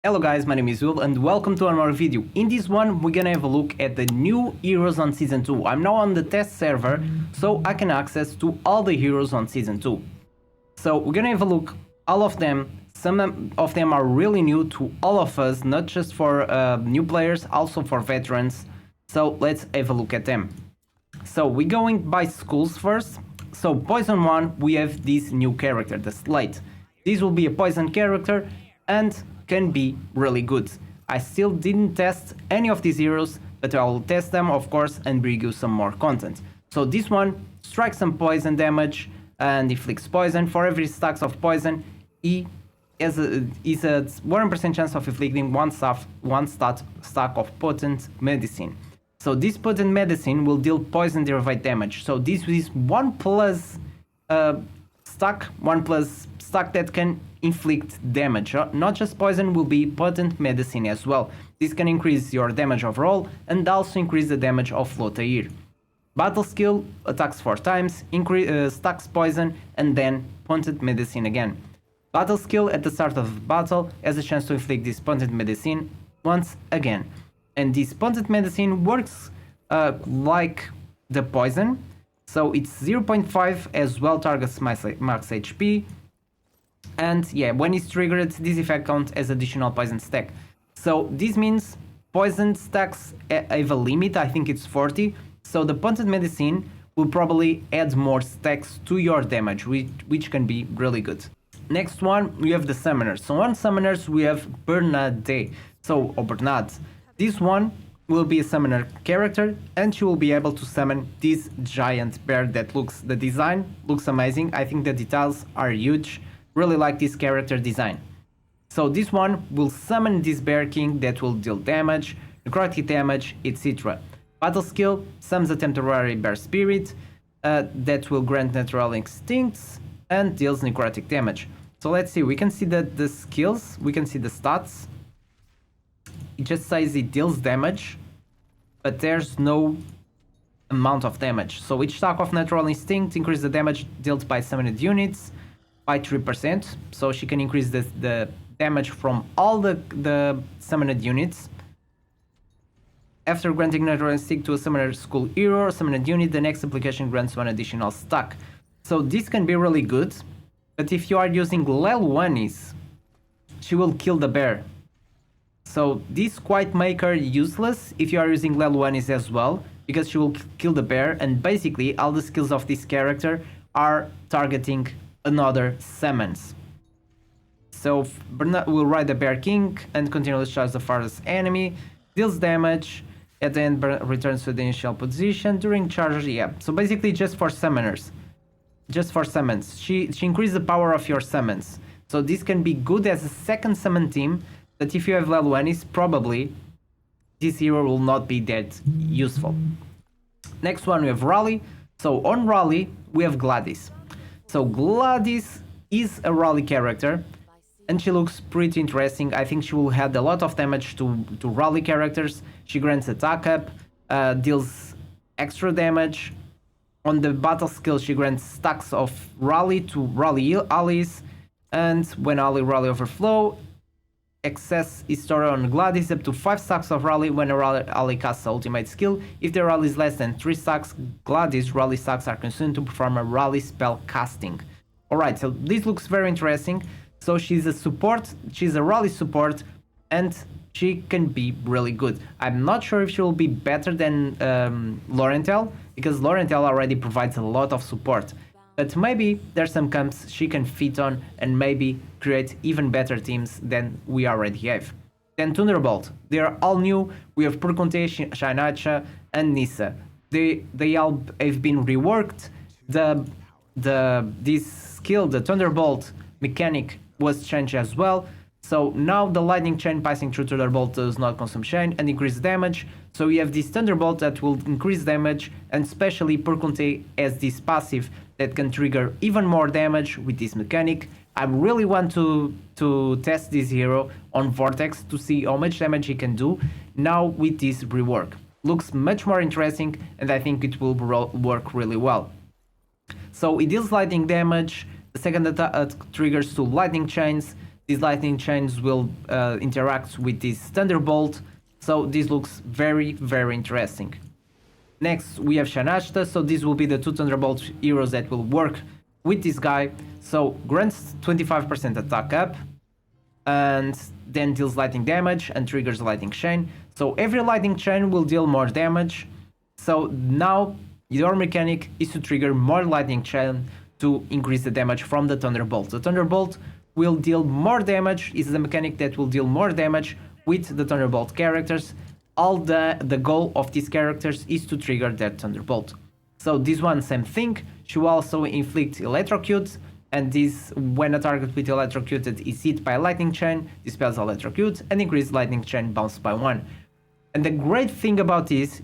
Hello guys, my name is Will and welcome to another video. In this one we're gonna have a look at the new heroes on Season 2. I'm now on the test server, so I can access to all the heroes on Season 2. So we're gonna have a look, all of them. Some of them are really new to all of us, not just for new players, also for veterans. So let's have a look at them. So we're going by schools first. So Poison 1, we have this new character, the Slate. This will be a poison character and can be really good. I still didn't test any of these heroes, but I will test them of course and bring you some more content. So this one strikes some poison damage and inflicts poison. For every stacks of poison, he is a 1% chance of inflicting one stack of potent medicine. So this potent medicine will deal poison derived damage. So this is 1 plus stack that can inflict damage. Not just poison, will be potent medicine as well. This can increase your damage overall and also increase the damage of Dragonheir. Battle skill attacks 4 times, stacks poison and then potent medicine again. Battle skill at the start of the battle has a chance to inflict this potent medicine once again. And this potent medicine works like the poison. So it's 0.5 as well, targets max HP. And yeah, when it's triggered, this effect counts as additional poison stack. So this means poison stacks have a limit, I think it's 40. So the potent medicine will probably add more stacks to your damage, which can be really good. Next one, we have the summoners. So on summoners, we have Bernard. Bernard. This one will be a summoner character and she will be able to summon this giant bear the design looks amazing. I think the details are huge. Really like this character design. So this one will summon this bear king that will deal damage, necrotic damage, etc. Battle skill summons a temporary bear spirit that will grant natural instincts and deals necrotic damage. So let's see, we can see that the skills, we can see the stats. It just says it deals damage, but there's no amount of damage. So each stack of natural instinct increases the damage dealt by summoned units by 3%, so she can increase the damage from all the summoned units. After granting natural instinct to a summoner school hero or summoned unit, the next application grants 1 additional stack. So this can be really good, but if you are using level 1s, she will kill the bear. So this quite make her useless if you are using level 1s as well, because she will kill the bear, and basically all the skills of this character are targeting another summons. So Bernard will ride the bear king and continually charge the farthest enemy, deals damage, at the end returns to the initial position during charge. Yeah, so basically just for summoners, just for summons. She increases the power of your summons. So this can be good as a second summon team, but if you have level 1s, probably this hero will not be that useful. Next one we have Raleigh. So on Raleigh we have Gladys. So Gladys is a Raleigh character and she looks pretty interesting. I think she will add a lot of damage to Raleigh characters. She grants attack up, deals extra damage. On the battle skill she grants stacks of Raleigh to Raleigh allies, and when Raleigh overflow, excess is stored on Gladys up to 5 stacks of Raleigh when a Raleigh ally casts ultimate skill. If the Raleigh is less than 3 stacks, Gladys Raleigh stacks are consumed to perform a Raleigh spell casting. Alright, so this looks very interesting. So she's a support, she's a Raleigh support, and she can be really good. I'm not sure if she will be better than Laurentel, because Laurentel already provides a lot of support. But maybe there's some camps she can fit on and maybe create even better teams than we already have. Then Thunderbolt, they are all new. We have Purconte, Shinacha and Nissa. They all have been reworked. This skill, the Thunderbolt mechanic, was changed as well. So now the lightning chain passing through Thunderbolt does not consume chain and increase damage. So you have this Thunderbolt that will increase damage, and especially Purconte has this passive that can trigger even more damage with this mechanic. I really want to test this hero on Vortex to see how much damage he can do now with this rework. Looks much more interesting and I think it will work really well. So it deals lightning damage, the second attack triggers 2 lightning chains, These lightning chains will interact with this Thunderbolt, so this looks very, very interesting. Next, we have Shanashta, so these will be the two Thunderbolt heroes that will work with this guy. So, grants 25% attack up, and then deals lightning damage and triggers lightning chain. So, every lightning chain will deal more damage. So, now your mechanic is to trigger more lightning chain to increase the damage from the Thunderbolt. The Thunderbolt will deal more damage, is the mechanic that will deal more damage with the Thunderbolt characters. All the goal of these characters is to trigger that Thunderbolt. So this one, same thing, she will also inflict electrocute, and this, when a target with electrocuted is hit by a lightning chain, dispels electrocute and increase lightning chain bounce by 1. And the great thing about this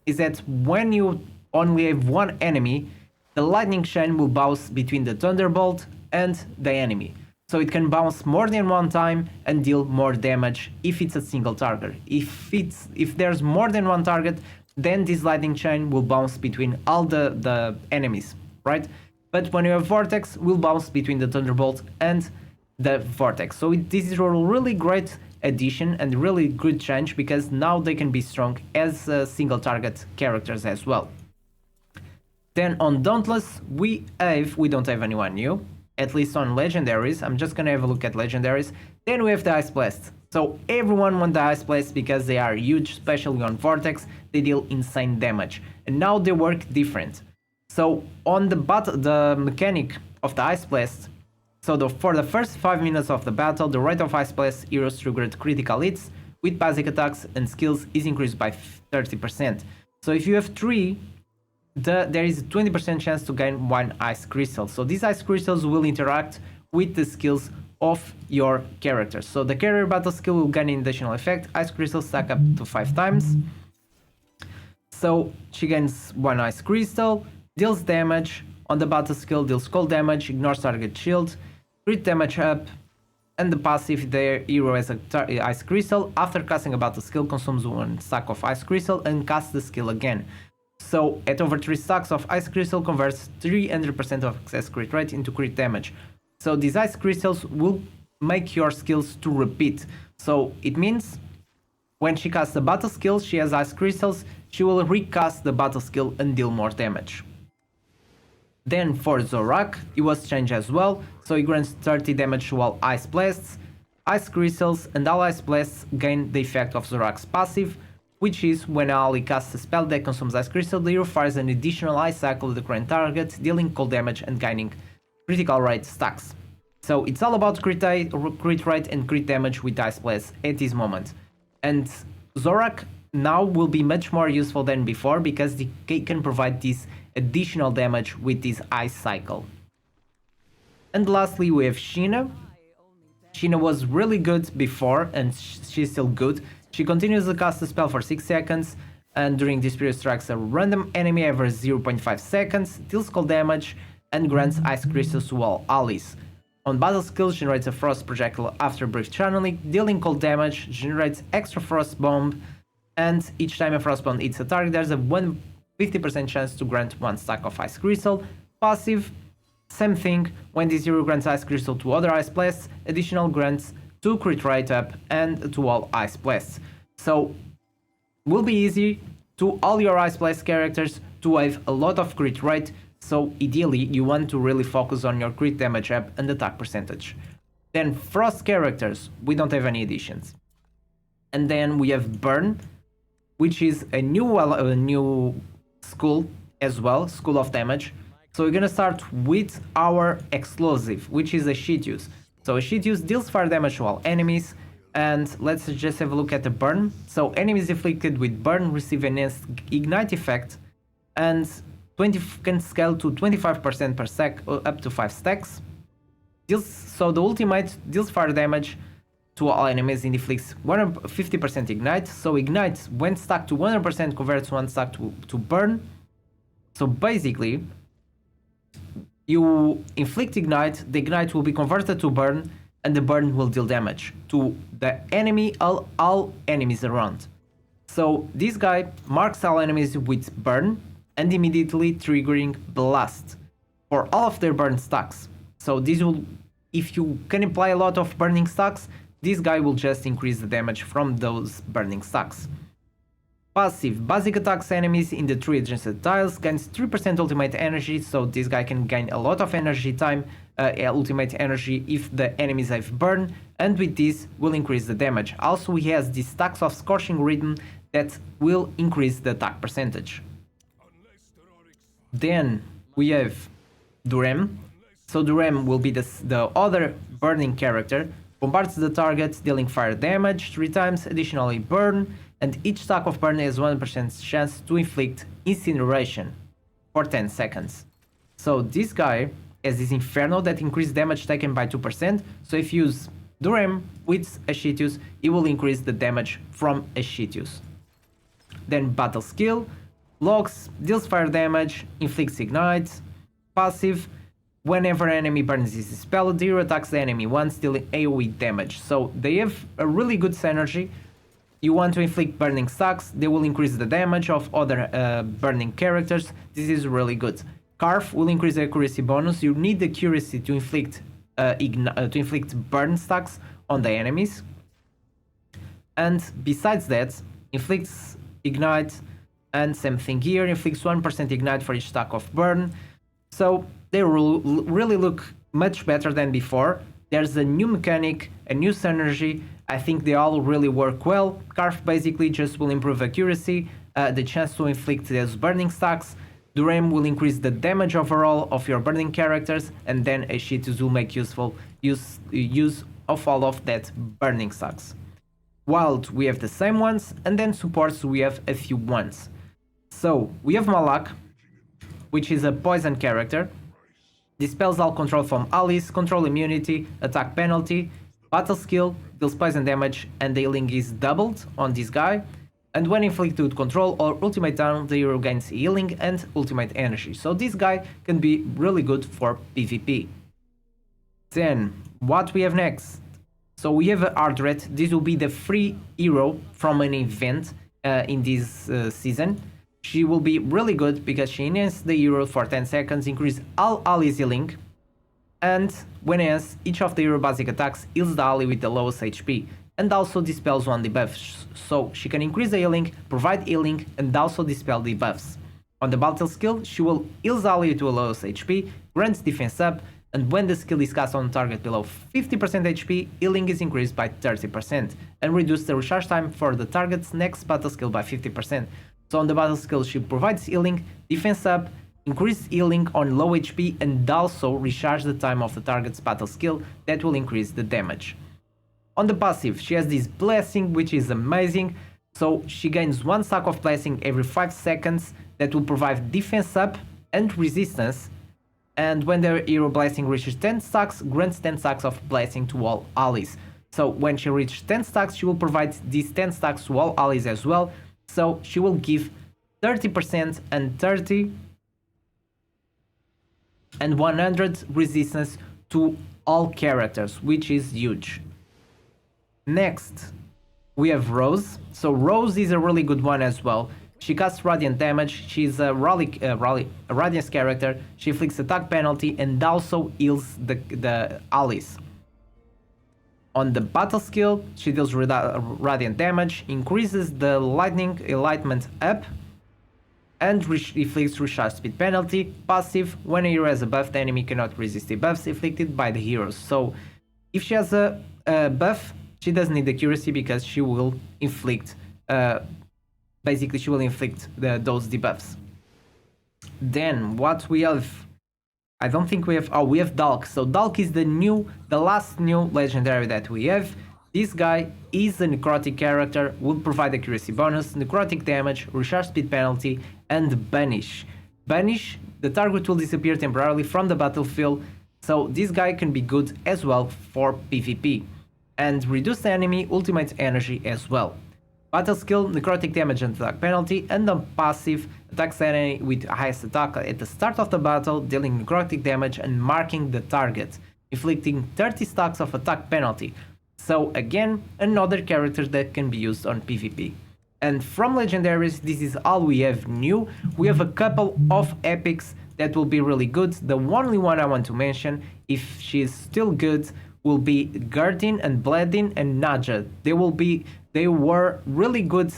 is that when you only have one enemy, the lightning chain will bounce between the Thunderbolt and the enemy. So it can bounce more than one time and deal more damage if it's a single target. If there's more than one target, then this lightning chain will bounce between all the enemies, right? But when you have Vortex, will bounce between the Thunderbolt and the Vortex. So this is a really great addition and really good change, because now they can be strong as single target characters as well. Then on Dauntless, we don't have anyone new, at least on Legendaries. I'm just gonna have a look at Legendaries. Then we have the Ice Blast. So everyone wants the Ice Blast because they are huge, especially on Vortex. They deal insane damage, and now they work different. So on the mechanic of the Ice Blast, so for the first 5 minutes of the battle, the rate of Ice Blast heroes triggered critical hits with basic attacks and skills is increased by 30%. So if you have 3, there is a 20% chance to gain 1 ice crystal. So these ice crystals will interact with the skills of your characters. So the carrier battle skill will gain an additional effect. Ice crystals stack up to 5 times. So she gains 1 ice crystal, deals damage. On the battle skill, deals cold damage, ignores target shield, crit damage up, and the passive, the hero has a ice crystal. After casting a battle skill, consumes 1 stack of ice crystal and casts the skill again. So at over 3 stacks of ice crystal converts 300% of excess crit rate into crit damage. So these ice crystals will make your skills to repeat. So it means when she casts the battle skill, she has ice crystals, she will recast the battle skill and deal more damage. Then for Zorak, it was changed as well, so he grants 30 damage to all Ice Blasts, Ice Crystals, and all Ice Blasts gain the effect of Zorak's passive, which is when ally casts a spell that consumes Ice Crystal, the hero fires an additional Ice Cycle at the current target, dealing cold damage and gaining critical rate stacks. So it's all about crit rate and crit damage with Ice Blasts at this moment. And Zorak now will be much more useful than before, because they can provide this additional damage with this Ice Cycle. And lastly we have Sheena. Sheena was really good before, and she's still good. She continues to cast a spell for 6 seconds, and during this period strikes a random enemy every 0.5 seconds, deals cold damage, and grants Ice Crystals to all allies. On battle skills, generates a frost projectile after brief channeling, dealing cold damage, generates extra frost bomb, and each time a frost bomb hits a target, there's a 50% chance to grant 1 stack of Ice Crystal. Passive, same thing, when this hero grants Ice Crystal to other Ice Blasts, additional grants 2 crit rate up and to all Ice Blasts. So, will be easy to all your Ice Blast characters to have a lot of crit rate, so ideally you want to really focus on your crit damage up and attack percentage. Then Frost characters, we don't have any additions. And then we have Burn, which is a new school as well, School of Damage. So we're gonna start with our explosive, which is a sheet use. So a sheet use deals fire damage to all enemies, and let's just have a look at the burn. So enemies afflicted with burn receive an ignite effect, and can scale to 25% per sec, up to 5 stacks. So the ultimate deals fire damage to all enemies and inflicts 50% ignite. So ignite, when stacked to 100%, converts 1 stack to burn. So basically, you inflict ignite, the ignite will be converted to burn, and the burn will deal damage to the enemy, all enemies around. So this guy marks all enemies with burn, and immediately triggering blast for all of their burn stacks. So this will if you can apply a lot of burning stacks, this guy will just increase the damage from those burning stacks. Passive. Basic attacks enemies in the 3 adjacent tiles, gains 3% ultimate energy, so this guy can gain a lot of energy time, ultimate energy if the enemies have burn, and with this will increase the damage. Also he has the stacks of Scorching Rhythm that will increase the attack percentage. Then we have Durem. So Durem will be the other burning character, bombards the target, dealing fire damage 3 times, additionally burn, and each stack of burn has 1% chance to inflict incineration for 10 seconds. So this guy has this Inferno that increases damage taken by 2%, so if you use Durem with Ascitius, it will increase the damage from Ascitius. Then battle skill, Logs, deals fire damage, inflicts ignites, passive, whenever enemy burns this spell, the hero attacks the enemy once, dealing AoE damage. So they have a really good synergy. You want to inflict burning stacks, they will increase the damage of other burning characters. This is really good. Carve will increase the accuracy bonus. You need the accuracy to inflict burn stacks on the enemies. And besides that, inflicts ignite, and same thing here, inflicts 1% ignite for each stack of burn. So they really look much better than before. There's a new mechanic, a new synergy. I think they all really work well. Carve basically just will improve accuracy, the chance to inflict those burning stacks. Durem will increase the damage overall of your burning characters, and then Ascitius will make use of all of that burning stacks. Wild, we have the same ones, and then supports we have a few ones. So we have Malak, which is a poison character. Dispels all control from allies, control immunity, attack penalty, battle skill, deals poison damage, and the healing is doubled on this guy. And when inflicted with control or ultimate down, the hero gains healing and ultimate energy. So this guy can be really good for PvP. Then, what we have next? So we have Ardred. This will be the free hero from an event in this season. She will be really good because she enhances the hero for 10 seconds, increase all allies healing, and when enhanced, each of the hero basic attacks heals the ally with the lowest HP, and also dispels one debuff, so she can increase the healing, provide healing, and also dispel debuffs. On the battle skill, she will heal the ally to a lowest HP, grants defense up, and when the skill is cast on target below 50% HP, healing is increased by 30%, and reduce the recharge time for the target's next battle skill by 50%. So on the battle skill, she provides healing, defense up, increased healing on low HP, and also recharge the time of the target's battle skill that will increase the damage. On the passive, she has this blessing, which is amazing. So she gains 1 stack of blessing every 5 seconds that will provide defense up and resistance. And when the hero blessing reaches 10 stacks, grants 10 stacks of blessing to all allies. So when she reaches 10 stacks, she will provide these 10 stacks to all allies as well. So she will give 30% and 30 and 100 resistance to all characters, which is huge. Next, we have Rose. So Rose is a really good one as well. She casts Radiant damage, she's a Radiance character, she inflicts attack penalty and also heals the allies. On the battle skill, she deals Radiant damage, increases the lightning enlightenment up, and inflicts recharge speed penalty. Passive, when a hero has a buff, the enemy cannot resist the buffs inflicted by the heroes. So if she has a buff, she doesn't need accuracy because she will inflict, basically she will inflict those debuffs. Then what we have, I don't think we have, we have Dalk. So Dalk is the last new legendary that we have. This guy is a necrotic character, will provide accuracy bonus, necrotic damage, recharge speed penalty, and banish. Banish, the target will disappear temporarily from the battlefield, so this guy can be good as well for PvP. And reduce the enemy ultimate energy as well. Battle skill, necrotic damage and attack penalty, and on passive, attacks the enemy with highest attack at the start of the battle, dealing necrotic damage and marking the target, inflicting 30 stacks of attack penalty. So again, another character that can be used on PvP. And from legendaries, this is all we have new. We have a couple of epics that will be really good. The only one I want to mention if she's still good, will be Guardian and Bledin and Naja. They were really good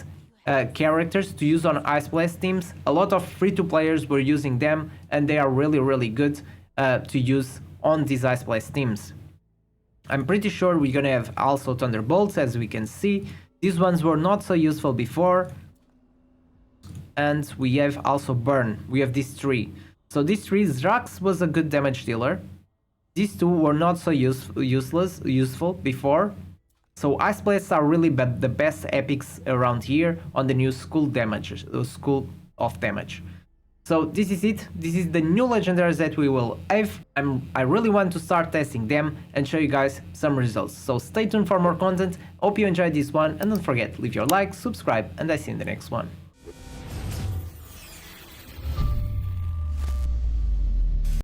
characters to use on Ice Blast teams. A lot of free-to players were using them, and they are really good to use on these Ice Blast teams. I'm pretty sure we're gonna have also Thunderbolts, as we can see. These ones were not so useful before. And we have also Burn. We have these three. So these three, Zrax was a good damage dealer. These two were not so useful before. So Ice Blasts are really the best epics around here on the new school of damage. So this is it. This is the new legendaries that we will have. I really want to start testing them and show you guys some results. So stay tuned for more content. Hope you enjoyed this one, and don't forget, leave your like, subscribe, and I see you in the next one.